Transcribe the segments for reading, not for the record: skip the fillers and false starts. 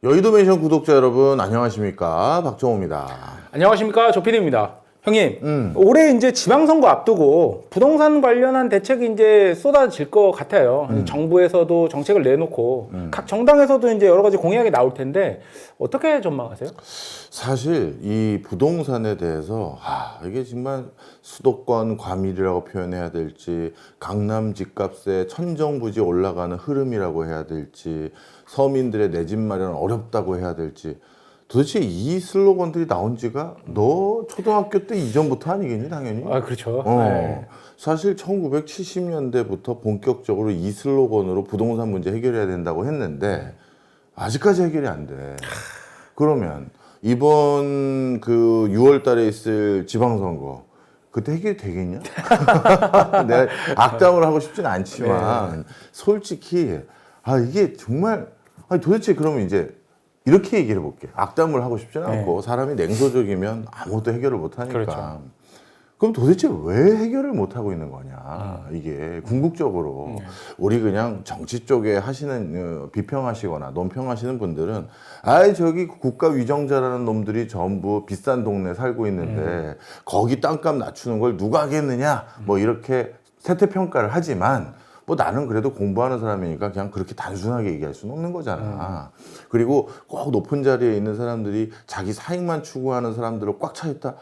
여의도 멘션 구독자 여러분 안녕하십니까, 박정호입니다. 안녕하십니까, 조피디입니다. 형님, 올해 이제 지방선거 앞두고 부동산 관련한 대책이 이제 쏟아질 것 같아요. 정부에서도 정책을 내놓고 각 정당에서도 이제 여러 가지 공약이 나올 텐데 어떻게 전망하세요? 사실 이 부동산에 대해서 이게 정말 수도권 과밀이라고 표현해야 될지, 강남 집값의 천정부지 올라가는 흐름이라고 해야 될지, 서민들의 내 집 마련 어렵다고 해야 될지, 도대체 이 슬로건들이 나온 지가 너 초등학교 때 이전부터 아니겠니, 당연히? 아, 그렇죠. 사실 1970년대부터 본격적으로 이 슬로건으로 부동산 문제 해결해야 된다고 했는데 아직까지 해결이 안 돼. 그러면 이번 그 6월 달에 있을 지방선거 그때 해결이 되겠냐? 내가 악담을 하고 싶진 않지만 솔직히 이게 정말 도대체 그러면 이제 이렇게 얘기를 해볼게. 악담을 하고 싶지는 않고 사람이 냉소적이면 아무것도 해결을 못하니까. 그렇죠. 그럼 도대체 왜 해결을 못하고 있는 거냐. 이게 궁극적으로 우리 그냥 정치 쪽에 하시는 비평하시거나 논평하시는 분들은 저기 국가 위정자라는 놈들이 전부 비싼 동네 살고 있는데 거기 땅값 낮추는 걸 누가 하겠느냐 뭐 이렇게 세태평가를 하지만 뭐 나는 그래도 공부하는 사람이니까 그냥 그렇게 단순하게 얘기할 수는 없는 거잖아. 그리고 꼭 높은 자리에 있는 사람들이 자기 사익만 추구하는 사람들로 꽉 차 있다.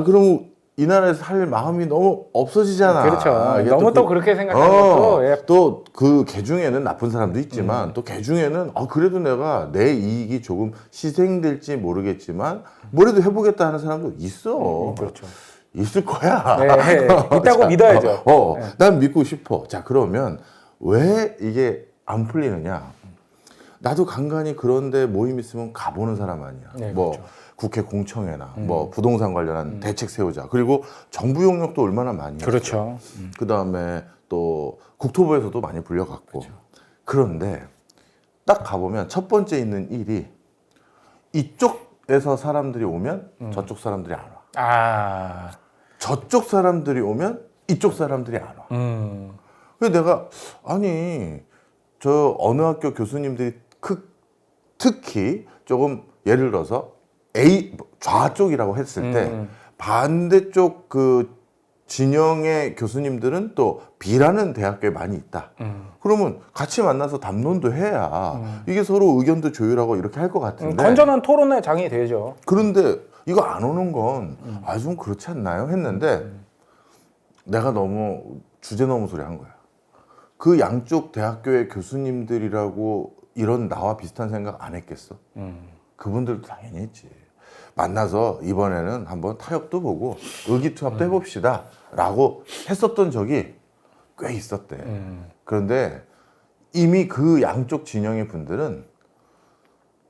그럼 이 나라에서 살 마음이 너무 없어지잖아. 그렇죠. 이게 너무 또 그렇게 생각하는 것도 또 그 개 중에는 나쁜 사람도 있지만 또 개 중에는 그래도 내가 내 이익이 조금 희생될지 모르겠지만 뭐라도 해보겠다 하는 사람도 있어. 그렇죠. 있을 거야. 있다고 믿어야죠. 난 믿고 싶어. 자, 그러면 왜 이게 안 풀리느냐? 나도 간간히 그런데 모임 있으면 가보는 사람 아니야. 뭐 그렇죠. 국회 공청회나 뭐 부동산 관련한 대책 세우자. 그리고 정부 용역도 얼마나 많이 했어. 그렇죠. 그다음에 또 국토부에서도 많이 불려갔고. 그런데 딱 가보면 첫 번째 있는 일이 이쪽에서 사람들이 오면 저쪽 사람들이 안 와. 저쪽 사람들이 오면 이쪽 사람들이 안 와. 그래서 내가 저 어느 학교 교수님들이 특히 조금 예를 들어서 A 좌쪽이라고 했을 때 반대쪽 그 진영의 교수님들은 또 B라는 대학교에 많이 있다. 그러면 같이 만나서 담론도 해야 이게 서로 의견도 조율하고 이렇게 할 것 같은데. 건전한 토론의 장이 되죠. 그런데 이거 안 오는 건 좀 그렇지 않나요? 했는데 내가 너무 주제 넘은 소리 한 거야. 그 양쪽 대학교의 교수님들이라고 이런 나와 비슷한 생각 안 했겠어? 그분들도 당연히 했지. 만나서 이번에는 한번 타협도 보고 의기투합도 해봅시다 라고 했었던 적이 꽤 있었대. 그런데 이미 그 양쪽 진영의 분들은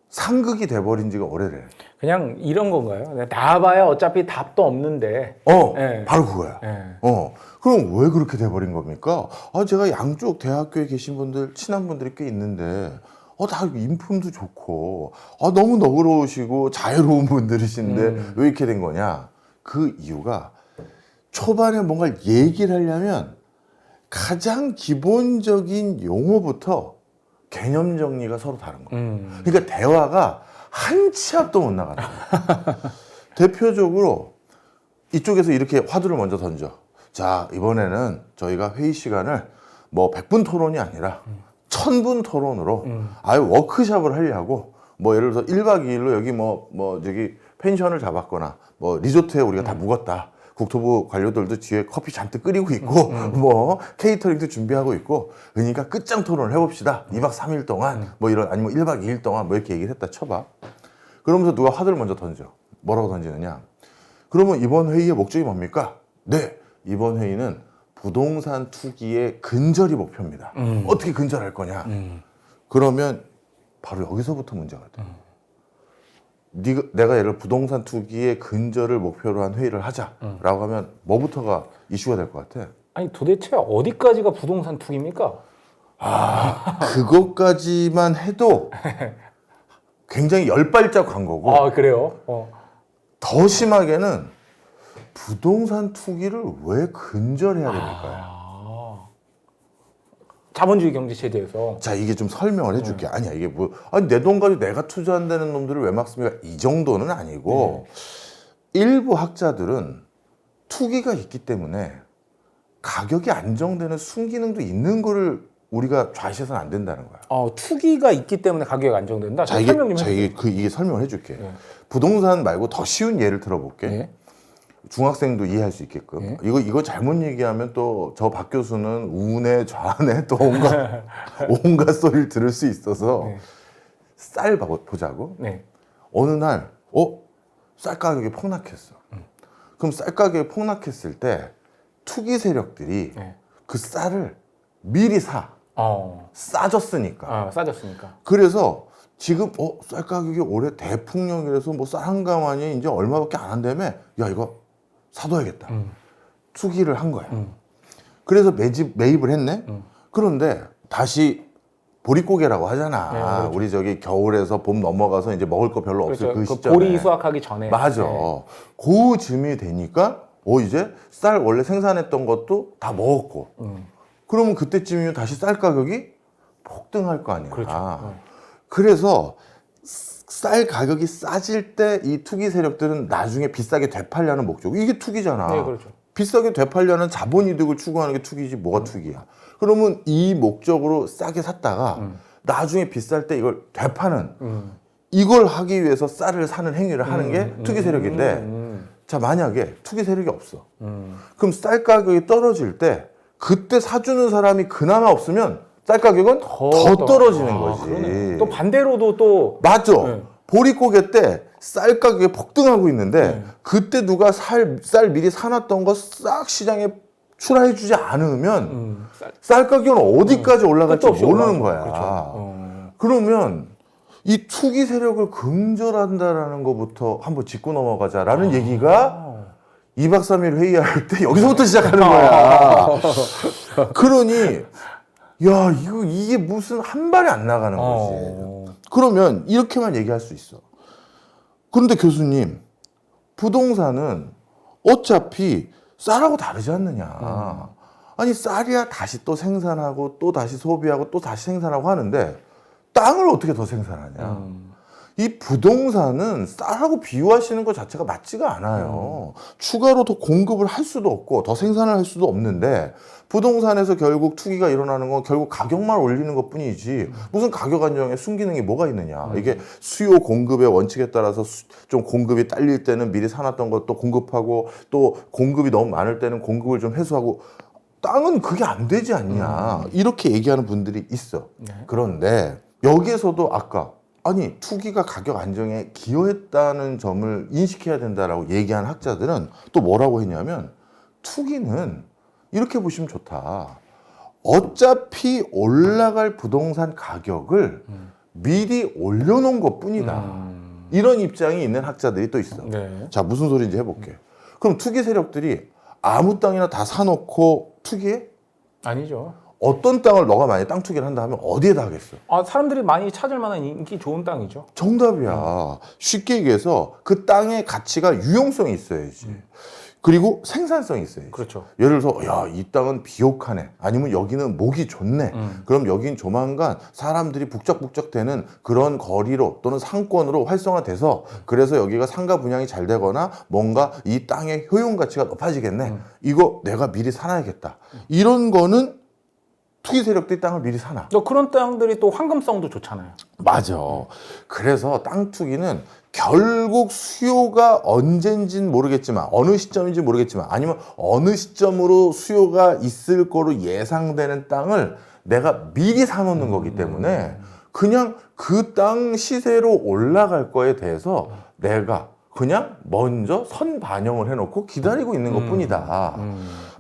상극이 돼버린 지가 오래래. 그냥 이런 건가요? 나와봐야 어차피 답도 없는데. 바로 그거야. 그럼 왜 그렇게 돼버린 겁니까? 제가 양쪽 대학교에 계신 분들, 친한 분들이 꽤 있는데, 다 인품도 좋고, 너무 너그러우시고 자유로운 분들이신데, 왜 이렇게 된 거냐? 그 이유가 초반에 뭔가 얘기를 하려면 가장 기본적인 용어부터 개념 정리가 서로 다른 거예요. 그러니까 대화가 한 치 앞도 못 나가는 거예요. 대표적으로 이쪽에서 이렇게 화두를 먼저 던져. 자, 이번에는 저희가 회의 시간을 뭐 100분 토론이 아니라 1000분 토론으로 아예 워크숍을 하려고 뭐 예를 들어서 1박 2일로 여기 저기 펜션을 잡았거나 뭐 리조트에 우리가 다 묵었다. 국토부 관료들도 뒤에 커피 잔뜩 끓이고 있고 뭐 케이터링도 준비하고 있고, 그러니까 끝장 토론을 해봅시다. 2박 3일 동안 뭐 이런, 아니면 1박 2일 동안 뭐 이렇게 얘기를 했다 쳐봐. 그러면서 누가 화두를 먼저 던져. 뭐라고 던지느냐? 그러면 이번 회의의 목적이 뭡니까? 네, 이번 회의는 부동산 투기의 근절이 목표입니다. 어떻게 근절할 거냐? 그러면 바로 여기서부터 문제가 돼. 내가 예를 들어 부동산 투기의 근절을 목표로 한 회의를 하자라고 하면 뭐부터가 이슈가 될 것 같아? 아니, 도대체 어디까지가 부동산 투기입니까? 그것까지만 해도 굉장히 열 발짝 간 거고. 그래요? 더 심하게는 부동산 투기를 왜 근절해야 됩니까? 자본주의 경제 체제에서. 자, 이게 좀 설명을 해줄게. 아니야, 이게 뭐, 아니, 내 돈 가지고 내가 투자한다는 놈들을 왜 막습니까? 이 정도는 아니고, 일부 학자들은 투기가 있기 때문에 가격이 안정되는 순기능도 있는 거를 우리가 좌시해서는 안 된다는 거야. 투기가 있기 때문에 가격이 안정된다? 자, 이게 설명을 해줄게. 네. 부동산 말고 더 쉬운 예를 들어볼게. 네. 중학생도 이해할 수 있게끔. 네. 이거 잘못 얘기하면 또 저 박 교수는 우내 좌내 또 온갖 소리를 들을 수 있어서 네. 쌀 보자고. 네. 어느 날, 쌀 가격이 폭락했어. 그럼 쌀 가격이 폭락했을 때 투기 세력들이 네. 그 쌀을 미리 사. 싸졌으니까. 싸졌으니까. 그래서 지금 쌀 가격이 올해 대풍령이라서 뭐 쌀 한 가마니 이제 얼마밖에 안 한다며, 야 이거 사둬야겠다. 투기를 한 거야. 그래서 매입을 했네. 그런데 다시 보릿고개라고 하잖아. 네, 그렇죠. 우리 저기 겨울에서 봄 넘어가서 이제 먹을 거 별로 없을 그렇죠. 그 시점에. 보리 수확하기 전에. 맞아. 네. 그 즈음이 되니까 이제 쌀 원래 생산했던 것도 다 먹었고. 그러면 그때쯤이면 다시 쌀 가격이 폭등할 거 아니야. 그렇죠. 그래서 쌀 가격이 싸질 때 이 투기 세력들은 나중에 비싸게 되팔려는 목적. 이게 투기잖아. 네, 그렇죠. 비싸게 되팔려는 자본 이득을 추구하는 게 투기지 뭐가 투기야. 그러면 이 목적으로 싸게 샀다가 나중에 비쌀 때 이걸 되파는 이걸 하기 위해서 쌀을 사는 행위를 하는 게 투기 세력인데 자, 만약에 투기 세력이 없어. 그럼 쌀 가격이 떨어질 때 그때 사주는 사람이 그나마 없으면 쌀 가격은 더 떨어지는 거지. 그러네. 또 반대로도 또 맞죠? 네. 보릿고개 때 쌀 가격이 폭등하고 있는데 네. 그때 누가 쌀 미리 사놨던 거 싹 시장에 출하해주지 않으면 쌀 가격은 어디까지 올라갈지 끝도 없이 모르는 올라가고. 거야. 그렇죠. 그러면 이 투기 세력을 금절한다라는 것부터 한번 짚고 넘어가자라는 얘기가 2박 3일 회의할 때 여기서부터 시작하는 거야. 그러니 야 이게 무슨 한 발이 안 나가는 거지. 그러면 이렇게만 얘기할 수 있어. 그런데 교수님, 부동산은 어차피 쌀하고 다르지 않느냐. 아니 쌀이야 다시 또 생산하고 또 다시 소비하고 또 다시 생산하고 하는데 땅을 어떻게 더 생산하냐. 이 부동산은 쌀하고 비유하시는 것 자체가 맞지가 않아요. 추가로 더 공급을 할 수도 없고 더 생산을 할 수도 없는데 부동산에서 결국 투기가 일어나는 건 결국 가격만 올리는 것 뿐이지 무슨 가격 안정에 순기능이 뭐가 있느냐. 이게 수요 공급의 원칙에 따라서 좀 공급이 딸릴 때는 미리 사놨던 것도 공급하고 또 공급이 너무 많을 때는 공급을 좀 해소하고 땅은 그게 안 되지 않냐. 이렇게 얘기하는 분들이 있어. 네. 그런데 여기에서도 아까 아니 투기가 가격 안정에 기여했다는 점을 인식해야 된다라고 얘기한 학자들은 또 뭐라고 했냐면 투기는 이렇게 보시면 좋다. 어차피 올라갈 부동산 가격을 미리 올려놓은 것뿐이다. 이런 입장이 있는 학자들이 또 있어. 네. 자, 무슨 소리인지 해볼게. 그럼 투기 세력들이 아무 땅이나 다 사놓고 투기해? 아니죠. 어떤 땅을 너가 만약에 땅 투기를 한다 하면 어디에다 하겠어? 사람들이 많이 찾을 만한 인기 좋은 땅이죠. 정답이야. 쉽게 얘기해서 그 땅의 가치가 유용성이 있어야지. 그리고 생산성이 있어야지. 그렇죠. 예를 들어서 야, 이 땅은 비옥하네. 아니면 여기는 목이 좋네. 그럼 여긴 조만간 사람들이 북적북적대는 그런 거리로 또는 상권으로 활성화돼서 그래서 여기가 상가 분양이 잘 되거나 뭔가 이 땅의 효용 가치가 높아지겠네. 이거 내가 미리 사놔야겠다. 이런 거는 투기 세력들이 땅을 미리 사나. 또 그런 땅들이 또 황금성도 좋잖아요. 맞아. 그래서 땅 투기는 결국 수요가 언젠진 모르겠지만 어느 시점인지 모르겠지만 아니면 어느 시점으로 수요가 있을 거로 예상되는 땅을 내가 미리 사놓는 거기 때문에 그냥 그 땅 시세로 올라갈 거에 대해서 내가 그냥 먼저 선반영을 해놓고 기다리고 있는 것뿐이다.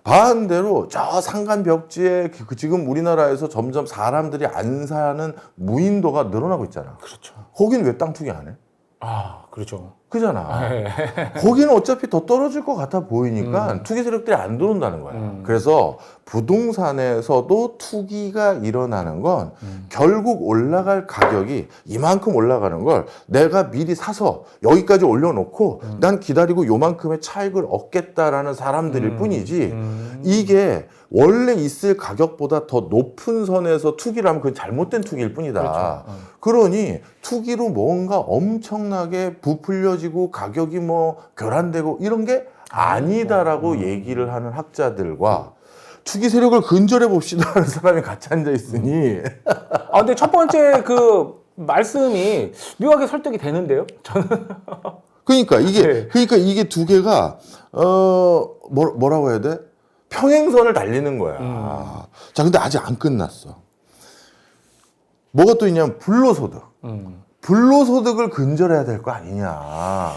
반대로 저 산간 벽지에 지금 우리나라에서 점점 사람들이 안 사는 무인도가 늘어나고 있잖아. 그렇죠. 거긴 왜 땅 투기 안 해? 그렇죠. 그잖아. 거기는 어차피 더 떨어질 것 같아 보이니까 투기 세력들이 안 들어온다는 거야. 그래서 부동산에서도 투기가 일어나는 건 결국 올라갈 가격이 이만큼 올라가는 걸 내가 미리 사서 여기까지 올려놓고 난 기다리고 요만큼의 차익을 얻겠다라는 사람들일 뿐이지 이게 원래 있을 가격보다 더 높은 선에서 투기를 하면 그건 잘못된 투기일 뿐이다. 그렇죠. 그러니 투기로 뭔가 엄청나게 부풀려지고 가격이 뭐 교란되고 이런 게 아니다라고 얘기를 하는 학자들과 투기 세력을 근절해 봅시다 하는 사람이 같이 앉아 있으니 아, 근데 첫 번째 그 말씀이 묘하게 설득이 되는데요? 저는. 그러니까 네. 이게 두 개가 뭐라고 해야 돼? 평행선을 달리는 거야. 자, 근데 아직 안 끝났어. 뭐가 또 있냐면 불로소득. 불로소득을 근절해야 될 거 아니냐.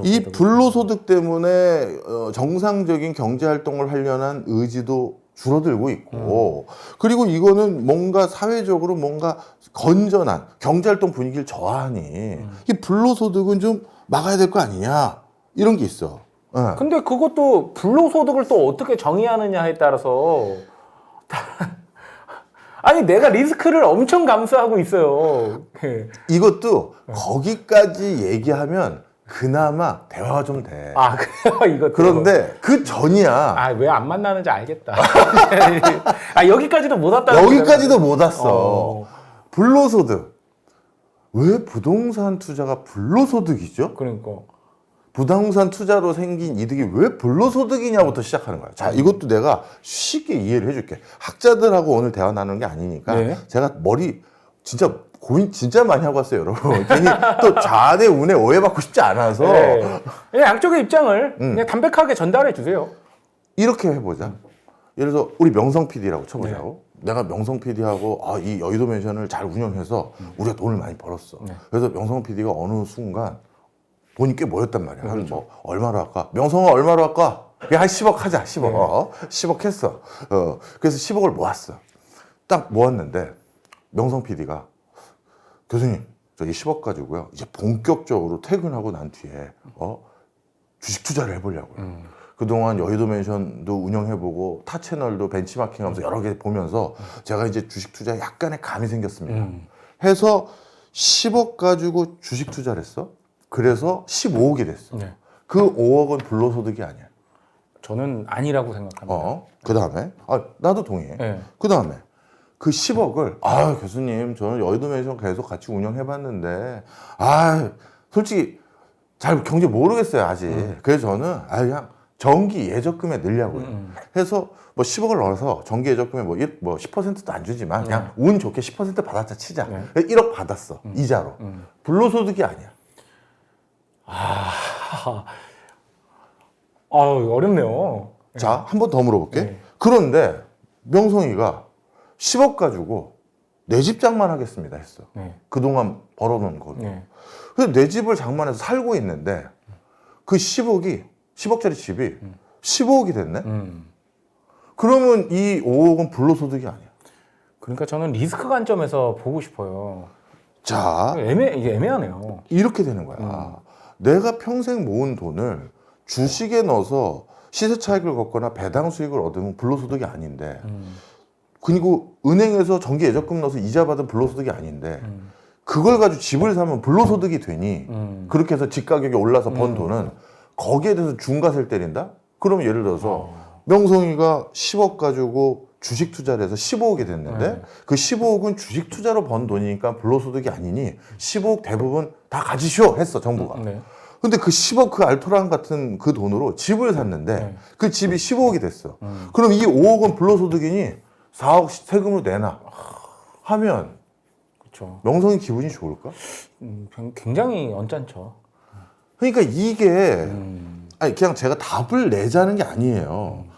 이 불로소득 때문에 정상적인 경제활동을 하려는 의지도 줄어들고 있고, 그리고 이거는 뭔가 사회적으로 뭔가 건전한 경제활동 분위기를 저하니 이 불로소득은 좀 막아야 될 거 아니냐, 이런 게 있어. 예. 근데 그것도 불로소득을 또 어떻게 정의하느냐에 따라서 아니 내가 리스크를 엄청 감수하고 있어요. 이것도 거기까지 얘기하면 그나마 대화가 좀 돼. 아 그래요 이거. 그런데 그 전이야. 아 왜 안 만나는지 알겠다. 아 여기까지도 못 왔다. 여기까지도 못 왔어. 불로소득. 왜 부동산 투자가 불로소득이죠? 그러니까. 부동산 투자로 생긴 이득이 왜 불로소득이냐부터 시작하는 거야. 자, 이것도 내가 쉽게 이해를 해줄게. 학자들하고 오늘 대화 나누는 게 아니니까 네. 제가 머리 진짜 고민 진짜 많이 하고 왔어요, 여러분. 괜히 또 좌대 운에 오해받고 싶지 않아서 네. 그냥 양쪽의 입장을 그냥 담백하게 전달해 주세요. 이렇게 해보자. 예를 들어서 우리 명성 PD라고 쳐보자고. 내가 명성 PD하고 이 여의도 맨션을 잘 운영해서 우리가 돈을 많이 벌었어. 그래서 명성 PD가 어느 순간 돈이 꽤 모였단 말이야. 한 뭐 얼마로 할까? 명성아 얼마로 할까? 야, 한 10억 하자. 10억. 10억 했어. 그래서 10억을 모았어. 딱 모았는데 명성 PD가 교수님 저기 10억 가지고요. 이제 본격적으로 퇴근하고 난 뒤에 주식 투자를 해보려고요. 그동안 여의도 맨션도 운영해보고 타 채널도 벤치마킹하면서 여러 개 보면서 제가 이제 주식 투자에 약간의 감이 생겼습니다. 해서 10억 가지고 주식 투자를 했어. 그래서 15억이 됐어. 네. 그 5억은 불로소득이 아니야. 저는 아니라고 생각합니다. 그 다음에 나도 동의해. 네. 그 다음에 그 10억을 교수님 저는 여의도 맨션 계속 같이 운영해봤는데 솔직히 잘 경제 모르겠어요 아직. 그래서 저는 그냥 정기 예적금에 넣으려고요. 해서 뭐 10억을 넣어서 정기 예적금에 뭐 10%도 안 주지만 그냥 운 좋게 10% 받았자 치자. 1억 받았어 이자로. 불로소득이 아니야. 어렵네요. 자, 한 번 더 물어볼게. 네. 그런데 명성이가 10억 가지고 내 집 장만하겠습니다 했어. 네. 그동안 벌어놓은 거. 네. 그래서 내 집을 장만해서 살고 있는데 그 10억짜리 집이 15억이 됐네? 그러면 이 5억은 불로소득이 아니야. 그러니까 저는 리스크 관점에서 보고 싶어요. 자, 이게 애매하네요. 이렇게 되는 거야. 내가 평생 모은 돈을 주식에 넣어서 시세 차익을 걷거나 배당 수익을 얻으면 불로소득이 아닌데, 그리고 은행에서 정기 예적금 넣어서 이자 받은 불로소득이 아닌데, 그걸 가지고 집을 사면 불로소득이 되니, 그렇게 해서 집 가격이 올라서 번 돈은 거기에 대해서 중과세를 때린다? 그러면 예를 들어서 명성이가 10억 가지고 주식 투자를 해서 15억이 됐는데 그 15억은 주식 투자로 번 돈이니까 불로소득이 아니니 15억 대부분 다 가지시오 했어 정부가. 근데 그 10억 그 알토란 같은 그 돈으로 집을 샀는데 그 집이 15억이 됐어. 그럼 이 5억은 불로소득이니 4억 세금으로 내놔 하면 그렇죠. 명성이 기분이 좋을까? 굉장히 언짢죠. 그러니까 이게 그냥 제가 답을 내자는 게 아니에요.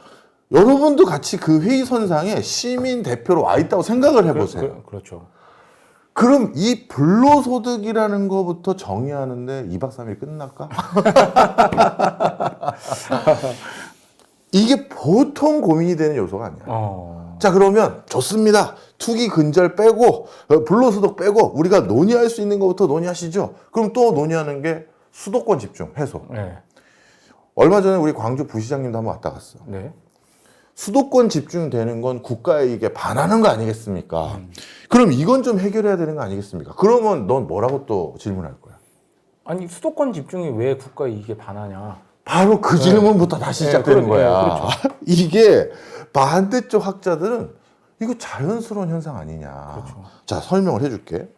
여러분도 같이 그 회의선상에 시민 대표로 와 있다고 생각을 해보세요. 그렇죠. 그럼 이 불로소득이라는 거부터 정의하는데 2박 3일 끝날까? 이게 보통 고민이 되는 요소가 아니야. 자, 그러면 좋습니다. 투기 근절 빼고 불로소득 빼고 우리가 논의할 수 있는 것부터 논의하시죠. 그럼 또 논의하는 게 수도권 집중 해소. 네. 얼마 전에 우리 광주 부시장님도 한번 왔다 갔어. 네. 수도권 집중되는 건 국가 이익에 반하는 거 아니겠습니까? 그럼 이건 좀 해결해야 되는 거 아니겠습니까? 그러면 넌 뭐라고 또 질문할 거야? 아니 수도권 집중이 왜 국가 이익에 반하냐? 바로 그 질문부터 다시 시작되는 거야. 그렇죠. 이게 반대쪽 학자들은 이거 자연스러운 현상 아니냐. 그렇죠. 자, 설명을 해줄게.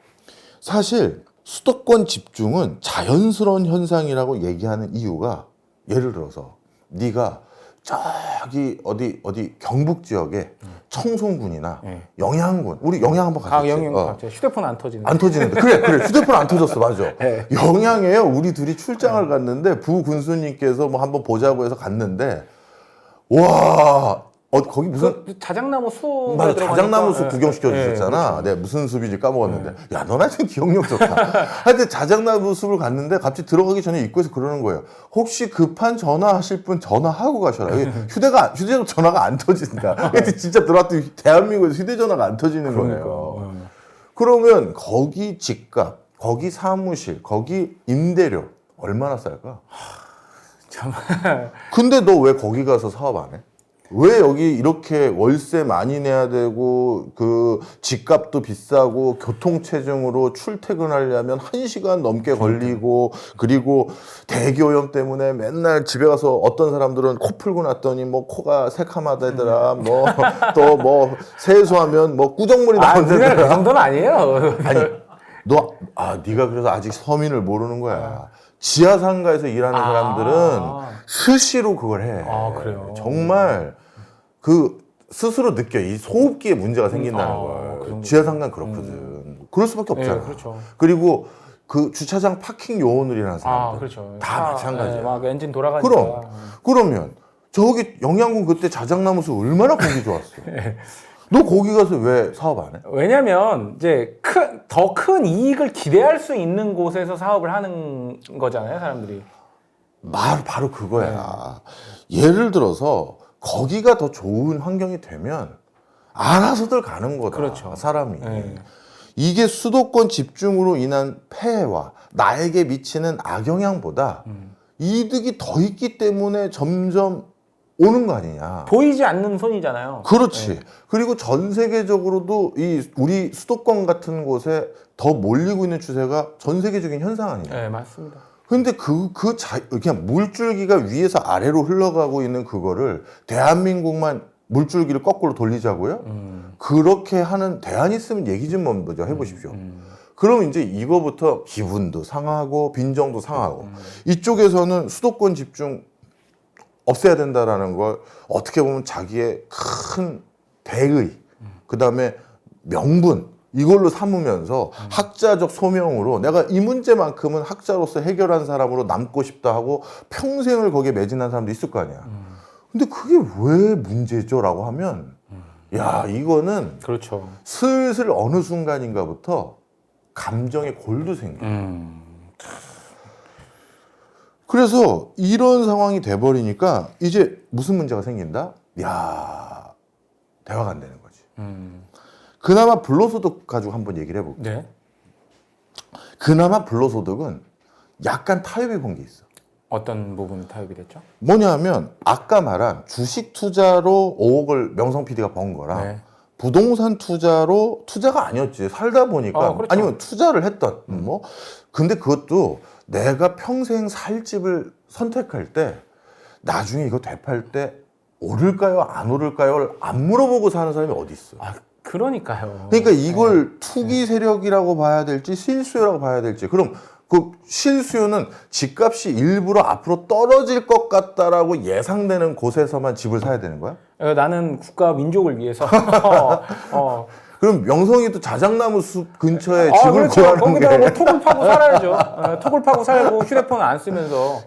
사실 수도권 집중은 자연스러운 현상이라고 얘기하는 이유가 예를 들어서 네가 저기 어디 경북 지역에 청송군이나 영양군, 우리 영양 한번 갔었지. 영양 휴대폰 안 터지는. 안 터지는데 그래 휴대폰 안 터졌어. 맞아. 네. 영양에요. 우리 둘이 출장을 갔는데 부 군수님께서 뭐 한번 보자고 해서 갔는데 와 거기 무슨 그 자작나무 숲. 맞아, 자작나무 숲 구경시켜 주셨잖아. 내가 무슨 숲인지 까먹었는데 야 너나 좀 기억력 좋다. 하여튼 자작나무 숲을 갔는데 갑자기 들어가기 전에 입구에서 그러는 거예요. 혹시 급한 전화하실 분 전화하고 가셔라. 휴대폰 전화가 안 터진다. 하여튼 진짜 들어왔더니 대한민국에서 휴대전화가 안 터지는 거예요. 그러면 거기 집값, 거기 사무실, 거기 임대료 얼마나 쌀까? 참. 근데 너 왜 거기 가서 사업 안 해? 왜 여기 이렇게 월세 많이 내야 되고 그 집값도 비싸고 교통체증으로 출퇴근하려면 1시간 넘게 걸리고 그리고 대기오염 때문에 맨날 집에 가서 어떤 사람들은 코 풀고 났더니 뭐 코가 새카마다더라 뭐 또 뭐 세수하면 뭐 꾸정물이 네가 그 나온다더라. 정도는 아니에요. 아니 네가 그래서 아직 서민을 모르는 거야. 지하 상가에서 일하는 사람들은 수시로 그걸 해. 그래요. 정말 그 스스로 느껴. 이 소흡기에 문제가 생긴다는 걸. 지하 상가는 그렇거든. 그럴 수밖에 없잖아. 그렇죠. 그리고 그 주차장 파킹 요원을 일하는 사람들 그렇죠. 다 마찬가지야. 막 엔진 돌아가니까. 그러면 저기 영양군 그때 자작나무숲 얼마나 공기 좋았어. 너 거기 가서 왜 사업 안 해? 왜냐면 이제 더 큰 이익을 기대할 수 있는 곳에서 사업을 하는 거잖아요, 사람들이. 바로 그거야. 예를 들어서 거기가 더 좋은 환경이 되면 알아서들 가는 거다. 그렇죠. 사람이. 이게 수도권 집중으로 인한 폐해와 나에게 미치는 악영향보다 이득이 더 있기 때문에 점점 오는 거 아니냐. 보이지 않는 손이잖아요. 그렇지. 그리고 전 세계적으로도 이 우리 수도권 같은 곳에 더 몰리고 있는 추세가 전 세계적인 현상 아니냐. 네, 맞습니다. 근데 그냥 물줄기가 위에서 아래로 흘러가고 있는 그거를 대한민국만 물줄기를 거꾸로 돌리자고요? 그렇게 하는 대안이 있으면 얘기 좀 먼저 해보십시오. 그럼 이제 이거부터 기분도 상하고 빈정도 상하고 이쪽에서는 수도권 집중 없애야 된다라는 걸 어떻게 보면 자기의 큰 대의, 그 다음에 명분 이걸로 삼으면서 학자적 소명으로 내가 이 문제만큼은 학자로서 해결한 사람으로 남고 싶다 하고 평생을 거기에 매진한 사람도 있을 거 아니야. 근데 그게 왜 문제죠? 라고 하면 야 이거는 그렇죠. 슬슬 어느 순간인가부터 감정의 골도 생겨. 그래서 이런 상황이 돼버리니까 이제 무슨 문제가 생긴다? 야 대화가 안 되는 거지. 그나마 불로소득 가지고 한번 얘기를 해볼게. 네. 그나마 불로소득은 약간 타협이 본 게 있어. 어떤 부분이 타협이 됐죠? 뭐냐면 아까 말한 주식 투자로 5억을 명성 PD가 번 거랑 부동산 투자로 투자가 아니었지. 살다 보니까 그렇죠. 아니면 투자를 했던 뭐 근데 그것도 내가 평생 살 집을 선택할 때 나중에 이거 되팔 때 오를까요 안 오를까요를 안 물어보고 사는 사람이 어디 있어. 그러니까요. 그러니까 이걸 투기 세력이라고 봐야 될지 실수요라고 봐야 될지. 그럼 그 실수요는 집값이 일부러 앞으로 떨어질 것 같다라고 예상되는 곳에서만 집을 사야 되는 거야? 나는 국가 민족을 위해서. 그럼 명성이도 자작나무 숲 근처에 집을 그렇죠. 구하는 거기다 게. 뭐 톡을 파고 살아야죠. 톡을 파고 살고 휴대폰 안 쓰면서.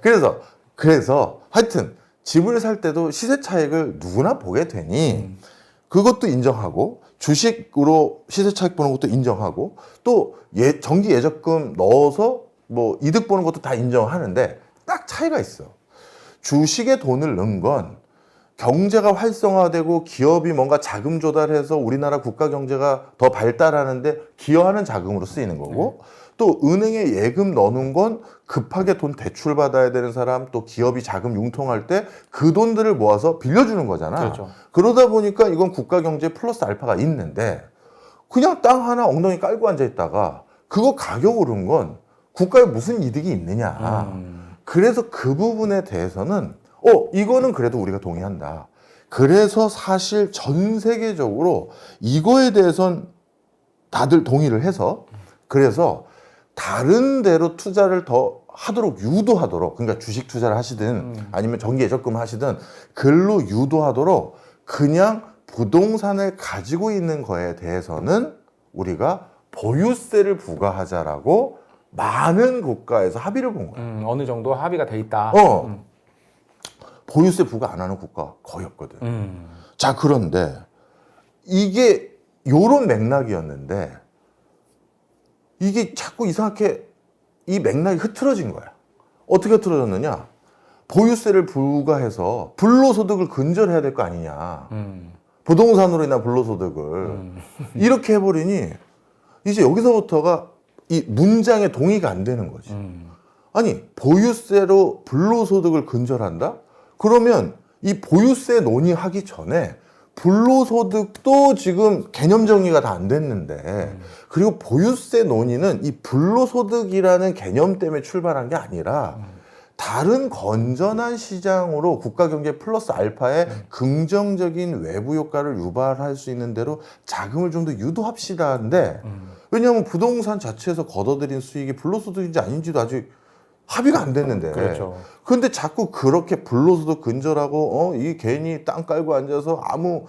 그래서 하여튼 집을 살 때도 시세 차익을 누구나 보게 되니 그것도 인정하고 주식으로 시세 차익 보는 것도 인정하고 또 정기 예적금 넣어서 뭐 이득 보는 것도 다 인정하는데 딱 차이가 있어. 주식에 돈을 넣은 건 경제가 활성화되고 기업이 뭔가 자금 조달해서 우리나라 국가 경제가 더 발달하는데 기여하는 자금으로 쓰이는 거고 또 은행에 예금 넣는 건 급하게 돈 대출 받아야 되는 사람 또 기업이 자금 융통할 때 그 돈들을 모아서 빌려주는 거잖아. 그렇죠. 그러다 보니까 이건 국가 경제에 플러스 알파가 있는데 그냥 땅 하나 엉덩이 깔고 앉아 있다가 그거 가격 오른 건 국가에 무슨 이득이 있느냐. 그래서 그 부분에 대해서는 이거는 그래도 우리가 동의한다. 그래서 사실 전 세계적으로 이거에 대해선 다들 동의를 해서 그래서 다른 데로 투자를 더 하도록 유도하도록, 그러니까 주식 투자를 하시든 아니면 정기예적금 하시든 글로 유도하도록 그냥 부동산을 가지고 있는 거에 대해서는 우리가 보유세를 부과하자라고 많은 국가에서 합의를 본 거예요. 어느 정도 합의가 돼 있다. 보유세 부과 안 하는 국가 거의 없거든. 자, 그런데 이게 요런 맥락이었는데 이게 자꾸 이상하게 이 맥락이 흐트러진 거야. 어떻게 흐트러졌느냐? 보유세를 부과해서 불로소득을 근절해야 될 거 아니냐. 부동산으로 인한 불로소득을 이렇게 해버리니 이제 여기서부터가 이 문장에 동의가 안 되는 거지. 아니, 보유세로 불로소득을 근절한다? 그러면 이 보유세 논의하기 전에 불로소득도 지금 개념 정리가 다 안 됐는데, 그리고 보유세 논의는 이 불로소득이라는 개념 때문에 출발한 게 아니라 다른 건전한 시장으로 국가 경제 플러스 알파의 긍정적인 외부 효과를 유발할 수 있는 대로 자금을 좀 더 유도합시다인데, 왜냐하면 부동산 자체에서 걷어들인 수익이 불로소득인지 아닌지도 아직 합의가 안 됐는데. 그렇죠. 근데 자꾸 그렇게 불로소득 근절하고 이 괜히 땅 깔고 앉아서 아무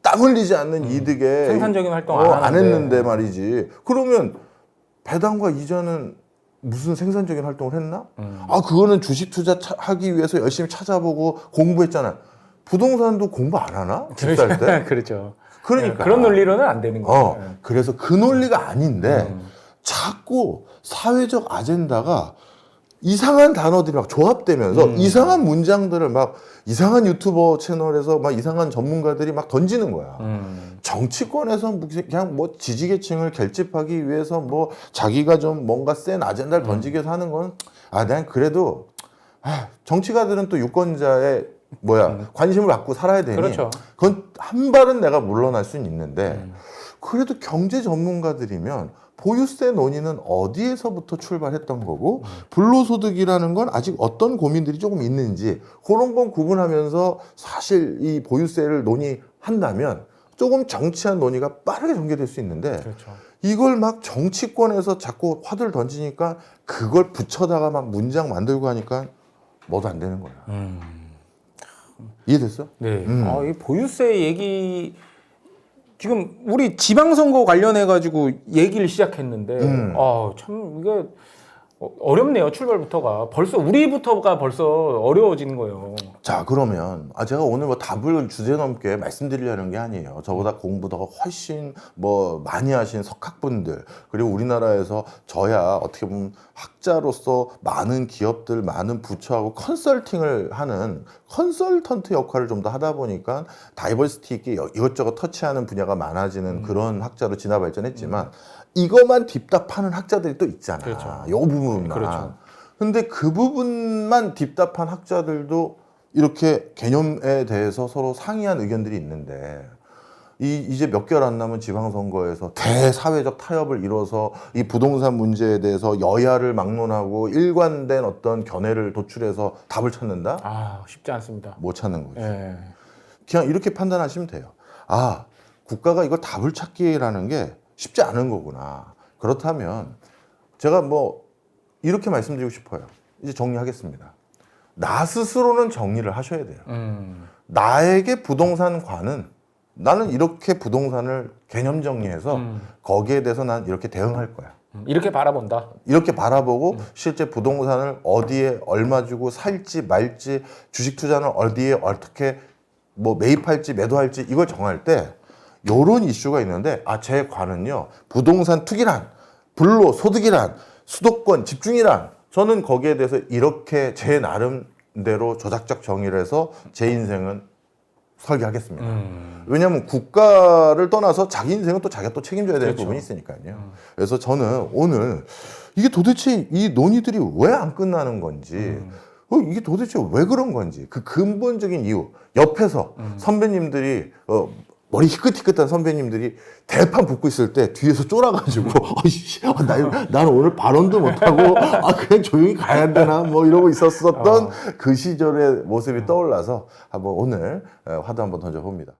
땀 흘리지 않는 이득에 생산적인 활동 안 했는데 말이지. 그러면 배당과 이자는 무슨 생산적인 활동을 했나? 그거는 주식 투자 하기 위해서 열심히 찾아보고 공부했잖아. 부동산도 공부 안 하나? 집 살 때? 그렇죠. 그러니까 그런 논리로는 안 되는 거예요. 그래서 그 논리가 아닌데 자꾸 사회적 아젠다가 이상한 단어들이 막 조합되면서 이상한 문장들을 막 이상한 유튜버 채널에서 막 이상한 전문가들이 막 던지는 거야. 정치권에서 그냥 뭐 지지계층을 결집하기 위해서 뭐 자기가 좀 뭔가 센 아젠다를 던지기 위해서 하는 건 난 그래도 정치가들은 또 유권자의 관심을 갖고 살아야 되니 그렇죠. 그건 한 발은 내가 물러날 수는 있는데 그래도 경제 전문가들이면 보유세 논의는 어디에서부터 출발했던 거고 불로소득이라는 건 아직 어떤 고민들이 조금 있는지 그런 건 구분하면서 사실 이 보유세를 논의한다면 조금 정치한 논의가 빠르게 전개될 수 있는데 그렇죠. 이걸 막 정치권에서 자꾸 화두를 던지니까 그걸 붙여다가 막 문장 만들고 하니까 뭐도 안 되는 거야. 이해됐어? 네. 이 보유세 얘기 지금 우리 지방선거 관련해 가지고 얘기를 시작했는데 참 이게 어렵네요. 출발부터가 우리부터가 벌써 어려워지는 거예요. 자, 그러면 제가 오늘 뭐 답을 주제 넘게 말씀드리려는 게 아니에요. 저보다 공부도 훨씬 많이 하신 석학분들, 그리고 우리나라에서 저야 어떻게 보면 학자로서 많은 기업들, 많은 부처하고 컨설팅을 하는 컨설턴트 역할을 좀 더 하다 보니까 다이버시티 있게 이것저것 터치하는 분야가 많아지는 그런 학자로 진화 발전했지만 이것만 딥답하는 학자들이 또 있잖아. 그렇죠. 요 부분만. 그렇죠. 근데 그 부분만 딥답한 학자들도 이렇게 개념에 대해서 서로 상이한 의견들이 있는데 이제 몇 개월 안 남은 지방선거에서 대사회적 타협을 이뤄서 이 부동산 문제에 대해서 여야를 막론하고 일관된 어떤 견해를 도출해서 답을 찾는다? 쉽지 않습니다. 못 찾는 거지. 예. 그냥 이렇게 판단하시면 돼요. 국가가 이걸 답을 찾기라는 게 쉽지 않은 거구나. 그렇다면 제가 이렇게 말씀드리고 싶어요. 이제 정리하겠습니다. 나 스스로는 정리를 하셔야 돼요. 나에게 부동산과는 나는 이렇게 부동산을 개념 정리해서 거기에 대해서 난 이렇게 대응할 거야. 이렇게 바라본다. 이렇게 바라보고 실제 부동산을 어디에 얼마 주고 살지 말지, 주식 투자는 어디에 어떻게 매입할지 매도할지 이걸 정할 때 요런 이슈가 있는데 제 관은요, 부동산 투기란, 불로소득이란, 수도권 집중이란, 저는 거기에 대해서 이렇게 제 나름대로 조작적 정의를 해서 제 인생은 설계하겠습니다. 왜냐하면 국가를 떠나서 자기 인생은 또 자기가 또 책임져야 되는 그렇죠. 부분이 있으니까요. 그래서 저는 오늘 이게 도대체 이 논의들이 왜 안 끝나는 건지, 이게 도대체 왜 그런 건지 그 근본적인 이유, 옆에서 선배님들이 머리 희끗희끗한 선배님들이 대판 붙고 있을 때 뒤에서 쫄아가지고 나는 오늘 발언도 못하고 그냥 조용히 가야 되나 뭐 이러고 있었던 그 시절의 모습이 떠올라서 한번 오늘 화두 한번 던져봅니다.